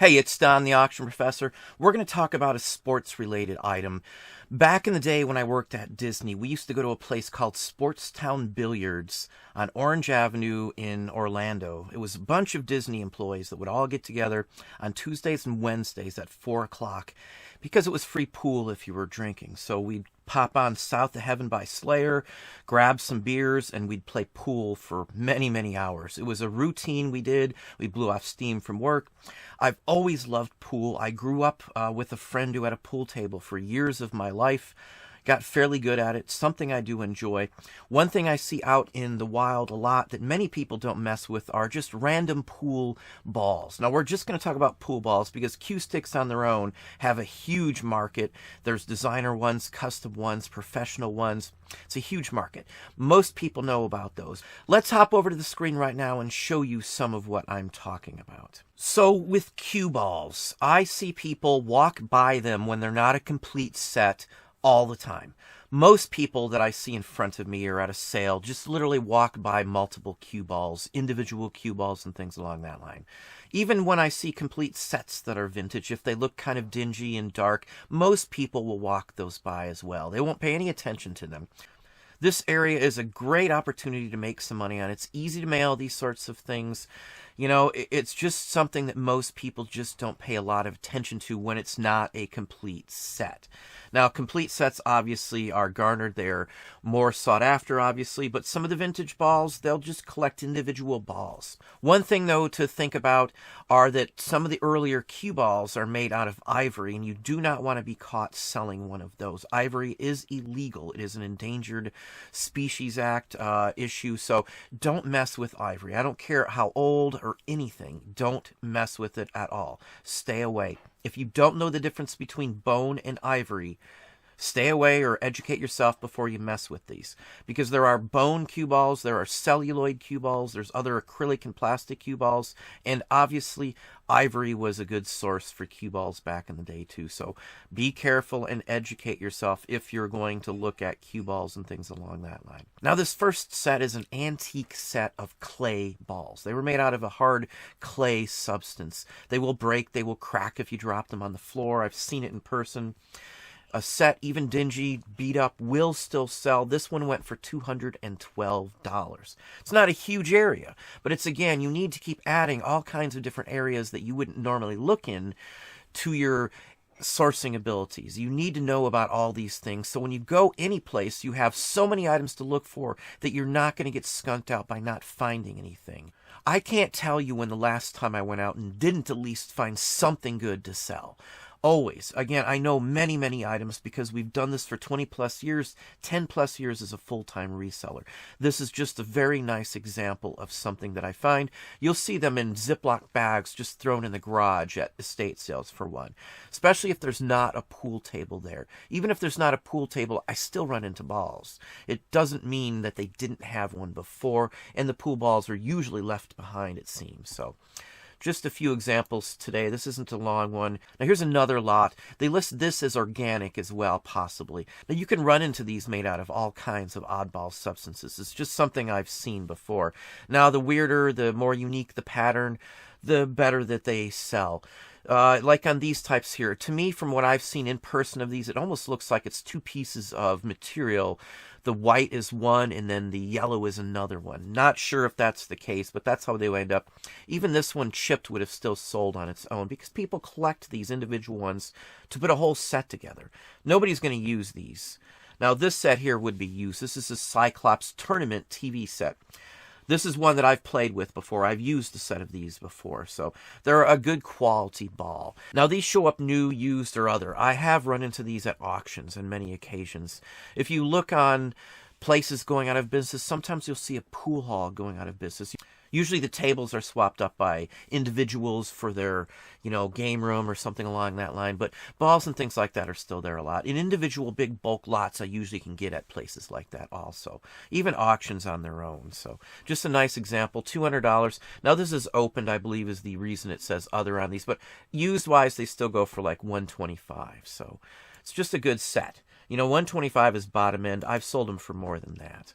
Hey, it's Don, the auction professor. We're going to talk about a sports-related item. Back in the day when I worked at Disney, we used to go to a place called Sportstown Billiards on Orange Avenue in Orlando. It was a bunch of Disney employees that would all get together on Tuesdays and Wednesdays at 4 o'clock because it was free pool if you were drinking. So we'd pop on South of Heaven by Slayer, grab some beers, and we'd play pool for many, many hours. It was a routine we did. We blew off steam from work. I've always loved pool. I grew up with a friend who had a pool table for years of my life. Got fairly good at it, something I do enjoy. One thing I see out in the wild a lot that many people don't mess with are just random pool balls. Now, we're just going to talk about pool balls because cue sticks on their own have a huge market. There's designer ones, custom ones, professional ones. It's a huge market. Most people know about those. Let's hop over to the screen right now and show you some of what I'm talking about. So with cue balls, I see people walk by them when they're not a complete set all the time. Most people that I see in front of me or at a sale just literally walk by multiple cue balls, individual cue balls and things along that line. Even when I see complete sets that are vintage, if they look kind of dingy and dark, most people will walk those by as well. They won't pay any attention to them. This area is a great opportunity to make some money on. It's easy to mail these sorts of things. You know, it's just something that most people just don't pay a lot of attention to when it's not a complete set. Now, complete sets obviously are garnered. They're more sought after, obviously, but some of the vintage balls, they'll just collect individual balls. One thing, though, to think about are that some of the earlier cue balls are made out of ivory, and you do not want to be caught selling one of those. Ivory is illegal. It is an Endangered Species Act issue, so don't mess with ivory. I don't care how old or anything. Don't mess with it at all. Stay away. If you don't know the difference between bone and ivory, stay away or educate yourself before you mess with these. Because there are bone cue balls, there are celluloid cue balls, there's other acrylic and plastic cue balls, and obviously ivory was a good source for cue balls back in the day too. So be careful and educate yourself if you're going to look at cue balls and things along that line. Now, this first set is an antique set of clay balls. They were made out of a hard clay substance. They will break, they will crack if you drop them on the floor. I've seen it in person. A set, even dingy, beat up, will still sell. This one went for $212. It's not a huge area, but it's, again, you need to keep adding all kinds of different areas that you wouldn't normally look in to your sourcing abilities. You need to know about all these things. So when you go any place, you have so many items to look for that you're not going to get skunked out by not finding anything. I can't tell you when the last time I went out and didn't at least find something good to sell. Always. Again, I know many, many items because we've done this for 20 plus years, 10 plus years as a full-time reseller. This is just a very nice example of something that I find. You'll see them in Ziploc bags just thrown in the garage at estate sales for one, especially if there's not a pool table there. Even if there's not a pool table, I still run into balls. It doesn't mean that they didn't have one before, and the pool balls are usually left behind, it seems. So just a few examples today. This isn't a long one. Now, here's another lot. They list this as organic as well, possibly. Now, you can run into these made out of all kinds of oddball substances. It's just something I've seen before. Now, the weirder, the more unique the pattern, the better that they sell. Like on these types here, to me, from what I've seen in person of these, it almost looks like it's two pieces of material. The white is one, and then the yellow is another one. Not sure if that's the case, but that's how they wind up. Even this one chipped would have still sold on its own because people collect these individual ones to put a whole set together. Nobody's going to use these. Now, this set here would be used. This is a Cyclops Tournament TV set. This is one that I've played with before. I've used a set of these before, so they're a good quality ball. Now, these show up new, used, or other. I have run into these at auctions on many occasions. If you look on places going out of business, sometimes you'll see a pool hall going out of business. Usually the tables are swapped up by individuals for their, game room or something along that line. But balls and things like that are still there a lot. In individual big bulk lots, I usually can get at places like that also. Even auctions on their own. So just a nice example, $200. Now this is opened, I believe, is the reason it says other on these. But used-wise, they still go for like $125. So it's just a good set. $125 is bottom end. I've sold them for more than that.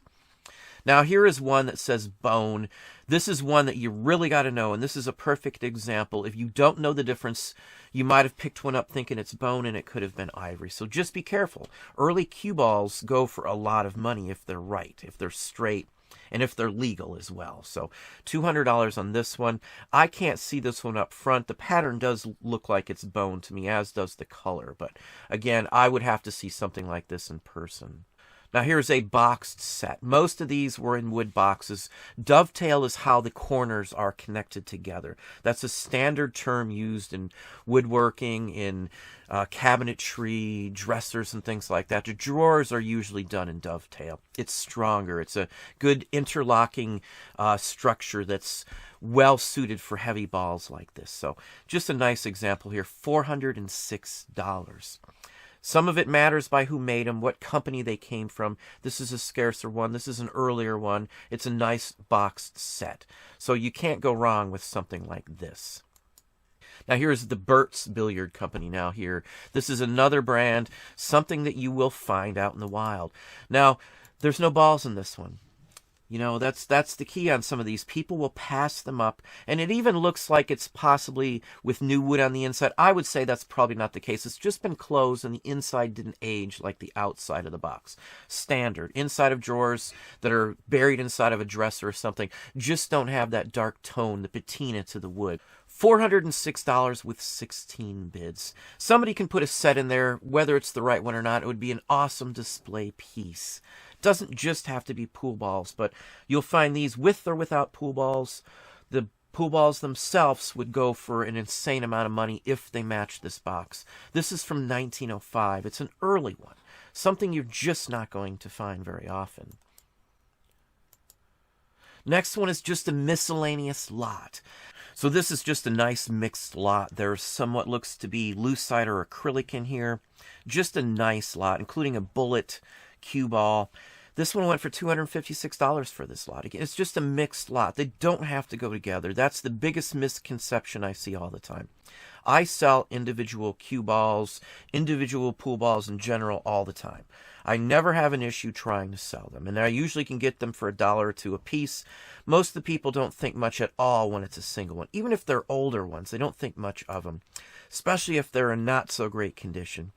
Now here is one that says bone. This is one that you really got to know, and this is a perfect example. If you don't know the difference, you might have picked one up thinking it's bone and it could have been ivory. So just be careful. Early cue balls go for a lot of money if they're right, if they're straight, and if they're legal as well. So $200 on this one. I can't see this one up front. The pattern does look like it's bone to me, as does the color. But again, I would have to see something like this in person. Now here's a boxed set. Most of these were in wood boxes. Dovetail is how the corners are connected together. That's a standard term used in woodworking, in cabinetry, dressers, and things like that. The drawers are usually done in dovetail. It's stronger. It's a good interlocking structure that's well suited for heavy balls like this. So just a nice example here, $406. Some of it matters by who made them, what company they came from. This is a scarcer one. This is an earlier one. It's a nice boxed set. So you can't go wrong with something like this. Now here's the Burt's Billiard Company now here. This is another brand, something that you will find out in the wild. Now, there's no balls in this one. You know, that's the key on some of these. People will pass them up, and it even looks like it's possibly with new wood on the inside. I would say that's probably not the case. It's just been closed, and the inside didn't age like the outside of the box. Standard. Inside of drawers that are buried inside of a dresser or something just don't have that dark tone, the patina to the wood. $406 with 16 bids. Somebody can put a set in there, whether it's the right one or not. It would be an awesome display piece. Doesn't just have to be pool balls, but you'll find these with or without pool balls. The pool balls themselves would go for an insane amount of money if they match this box. This is from 1905. It's an early one, something you're just not going to find very often. Next one is just a miscellaneous lot. So this is just a nice mixed lot. There's somewhat looks to be lucite or acrylic in here. Just a nice lot, including a bullet cue ball. This one went for $256 for this lot. Again, it's just a mixed lot. They don't have to go together. That's the biggest misconception I see all the time. I sell individual cue balls, individual pool balls in general all the time. I never have an issue trying to sell them, and I usually can get them for $1 or $2 a piece. Most of the people don't think much at all when it's a single one. Even if they're older ones, they don't think much of them, especially if they're in not so great condition.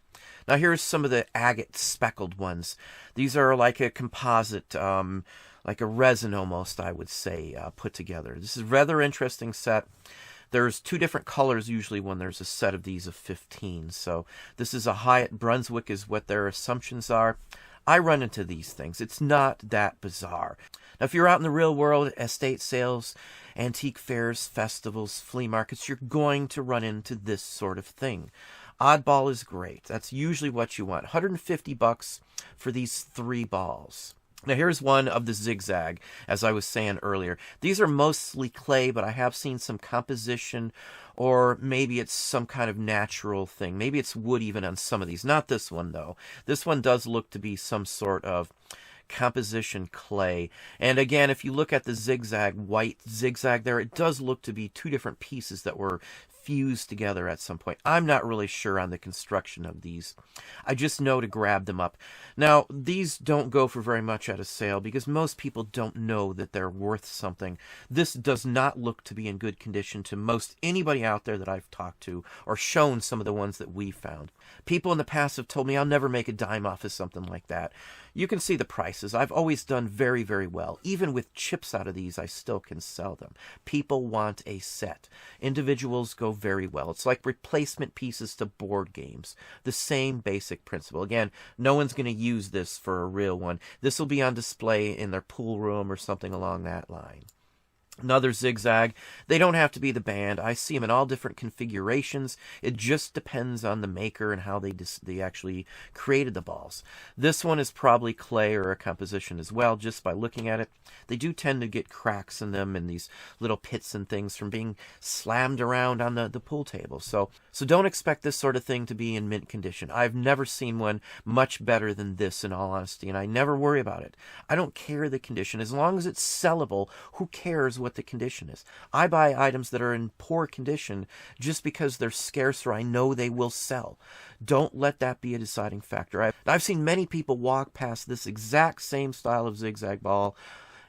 Now here's some of the agate speckled ones. These are like a composite, like a resin almost, I would say, put together. This is a rather interesting set. There's 2 different colors usually when there's a set of these of 15. So this is a Hyatt Brunswick is what their assumptions are. I run into these things. It's not that bizarre. Now if you're out in the real world, estate sales, antique fairs, festivals, flea markets, you're going to run into this sort of thing. Oddball is great. That's usually what you want. $150 for these 3 balls. Now here's one of the zigzag, as I was saying earlier. These are mostly clay, but I have seen some composition, or maybe it's some kind of natural thing. Maybe it's wood even on some of these. Not this one, though. This one does look to be some sort of composition clay. And again, if you look at the zigzag, white zigzag there, it does look to be 2 different pieces that were fused together at some point. I'm not really sure on the construction of these. I just know to grab them up. Now, these don't go for very much at a sale because most people don't know that they're worth something. This does not look to be in good condition to most anybody out there that I've talked to or shown some of the ones that we found. People in the past have told me I'll never make a dime off of something like that. You can see the prices. I've always done very, very well. Even with chips out of these, I still can sell them. People want a set. Individuals go very well. It's like replacement pieces to board games. The same basic principle. Again, no one's going to use this for a real one. This will be on display in their pool room or something along that line. Another zigzag. They don't have to be the band. I see them in all different configurations. It just depends on the maker and how they actually created the balls. This one is probably clay or a composition as well, just by looking at it. They do tend to get cracks in them and these little pits and things from being slammed around on the pool table. So don't expect this sort of thing to be in mint condition. I've never seen one much better than this, in all honesty, and I never worry about it. I don't care the condition. As long as it's sellable, who cares what the condition is? I buy items that are in poor condition just because they're scarce or I know they will sell. Don't let that be a deciding factor. I've seen many people walk past this exact same style of zigzag ball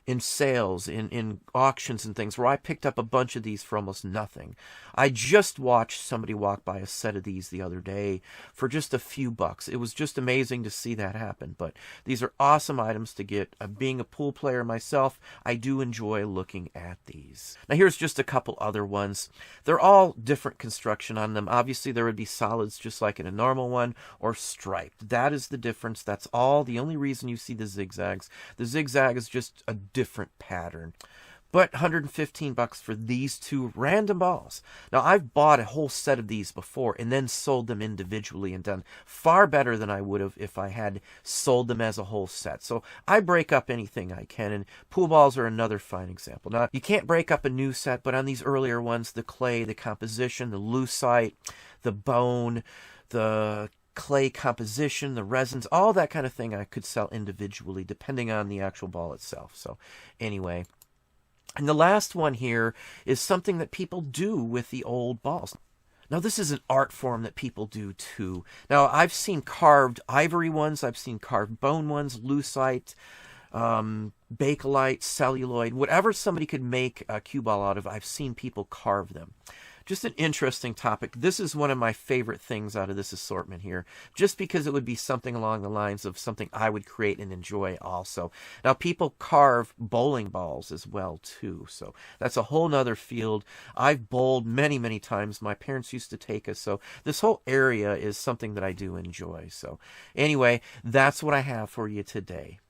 in sales, in auctions and things, where I picked up a bunch of these for almost nothing. I just watched somebody walk by a set of these the other day for just a few bucks. It was just amazing to see that happen. But these are awesome items to get. Being a pool player myself, I do enjoy looking at these. Now here's just a couple other ones. They're all different construction on them. Obviously there would be solids just like in a normal one, or striped. That is the difference. That's all. The only reason you see the zigzags. The zigzag is just a different pattern. But 115 bucks for these two random balls. Now, I've bought a whole set of these before and then sold them individually and done far better than I would have if I had sold them as a whole set. So I break up anything I can, and pool balls are another fine example. Now, you can't break up a new set, but on these earlier ones, the clay, the composition, the lucite, the bone, the clay composition, the resins, all that kind of thing I could sell individually depending on the actual ball itself. So anyway, and the last one here is something that people do with the old balls. Now this is an art form that people do too. Now I've seen carved ivory ones, I've seen carved bone ones, lucite, bakelite, celluloid, whatever somebody could make a cue ball out of, I've seen people carve them. Just an interesting topic. This is one of my favorite things out of this assortment here, just because it would be something along the lines of something I would create and enjoy also. Now, people carve bowling balls as well, too, so that's a whole nother field. I've bowled many, many times. My parents used to take us, so this whole area is something that I do enjoy. So anyway, that's what I have for you today.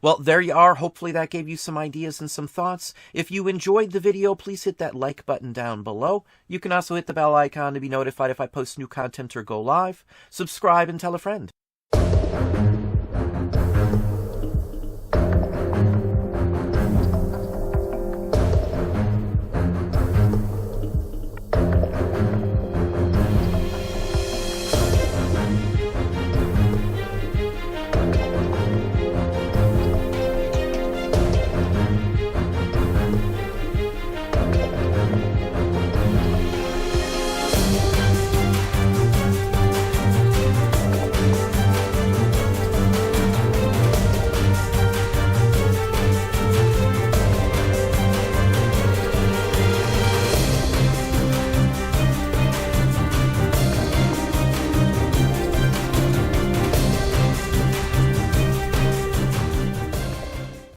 Well, there you are. Hopefully that gave you some ideas and some thoughts. If you enjoyed the video, please hit that like button down below. You can also hit the bell icon to be notified if I post new content or go live. Subscribe and tell a friend.